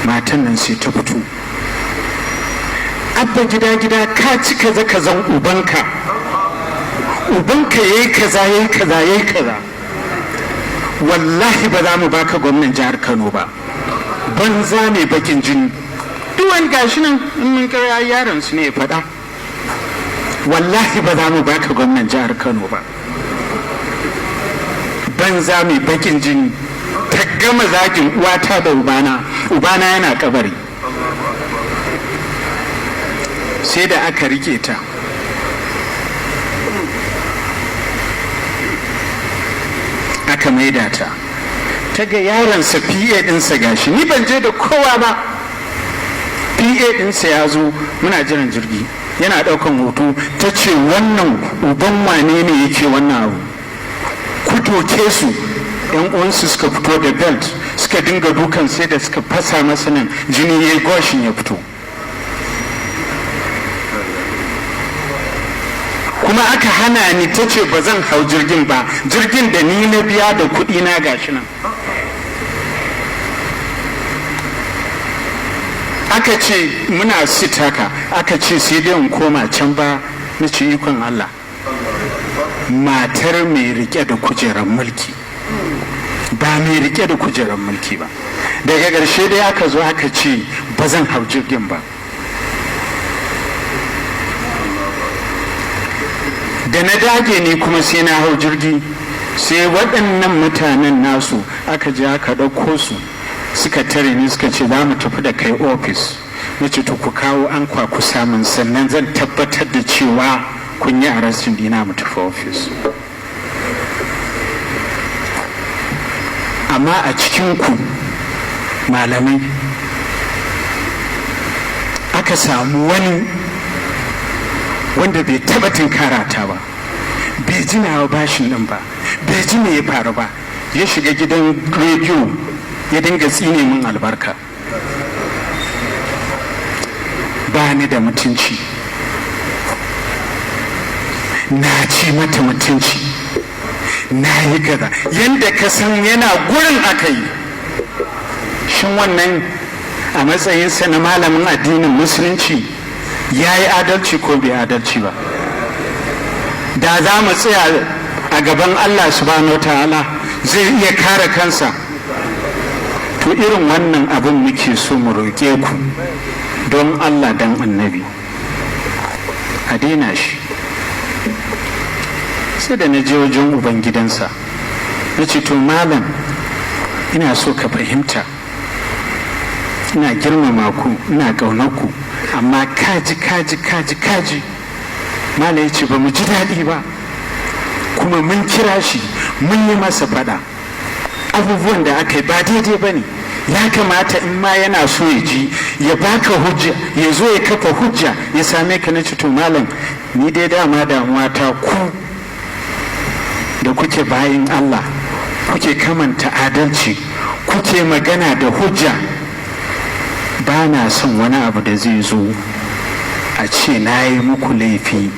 matan nan sai ta fito, abba gida ka ci kaza kazan ubanka yayi kaza yayi kaza yayi kaza, wallahi ba za mu baka gwamnan jihar Kano ba, banza mai bakin jini. Duwan gashi nan in mun kira yaron su ne ya faɗa, wallahi ba za mu baka gwamnan jihar Kano ba, banza mai bakin jini. Ta gama zagin uwata da ubana yana kabari, sai da aka rike ta. Aka maida ta, ta ga yaronsa PA ɗinsa gashi, ni ban je da kowa ba, PA ɗinsa ya zo muna jiran jirgi yana ɗaukan hoto. Ta ce wannan uban wane ne yake wannan abu, ku doke su. Yan uwansu suka fito da belt suka dinga dukan, sai da suka fasa masa nan, jini ya goshin ya fito. Kuma aka hana ni, ta ce ba zan hau jirgin ba, jirgin da ni na biya da kuɗi na gashi nan. Aka ce muna sit haka, aka ce sai dai in koma can ba. Na ce ikon Allah, matar mai rike da kujerar mulki, ba mai rike da kujerar mulki ba. Daga ƙarshe dai aka zo aka ce ba zan hau jirgin ba. Da na dage ne kuma sai na hau jirgi, sai waɗannan mutanen nasu aka je aka ɗauko su suka tare ni suka ce za mu tafi da kai ofis. Na ce to ku kawo an kwaku samun, sannan zan tabbatar da cewa kun yi arrestin dina mu tafi ofis. Amma a cikinku malamai aka samu wani wanda bai taba tunkarata ba, bai ji nawa bashin din ba, bai ji me ya faru ba, ya shiga gidan rediyo ya dinga tsine min albarka. Ba ni da mutunci, na ci mata mutunci, na yi kaza yadda ka san yana gurin aka yi. Shin wannan a matsayinsa na malamin addinin musulunci ya yi adalci ko bai adalci ba? Da za mu tsaya a gaban Allah subhanahu ta'ala zai iya kare kansa. To irin wannan abin muke so mu roƙe ku don Allah dan annabi a daina shi. Sai da na je wajen ubangidansa na ce to malam, ina so ka fahimta, ina girmama ku, ina ƙaunar ku, amma kaji. Malam ya ce ba mu ji daɗi ba, kuma mun kira shi mun yi masa faɗa, abubuwan da aka yi ba daidai ba ne. Ya kamata in ma yana so ya ji ya baka hujja, ya zo ya kafa hujja ya same ka. Na ce to malam, ni dai dama damuwa ta ku da kuke bayin Allah, kuke kamanta adalci, kuke magana da hujja. Ba na son wani abu da zai zo a ce na yi muku laifi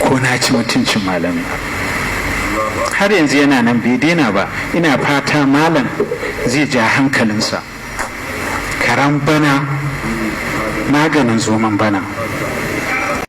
ko na ci mutuncin malami. Har yanzu yana nan bai daina ba. Ina fata malam zai ja hankalinsa. Karan bana maganin zoman bana.